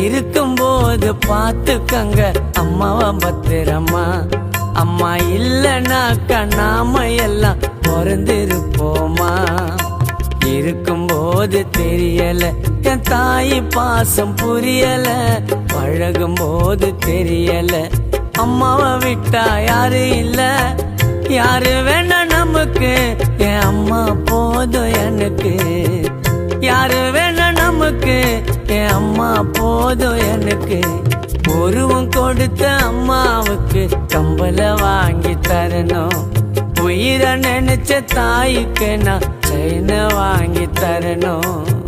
இருக்கும்போது பார்த்துக்கங்க அம்மாவா பத்திரமா. அம்மா இல்லைனாக்கா நாம எல்லாம் பிறந்திருப்போமா. இருக்கும்போது தெரியல என் தாய் பாசம் புரியல, பழகும்போது தெரியல அம்மாவை விட்டா யாரு இல்ல. யாரு வேணா நமக்கு, என் அம்மா போதும் எனக்கு. யாரு வேணா நமக்கு, என் அம்மா போதும் எனக்கு. உருவம் கொடுத்த அம்மாவுக்கு கம்பல வாங்கி தரணும். உயிரை நினைச்ச தாய்க்கு நான் செயினை வாங்கி தரணும்.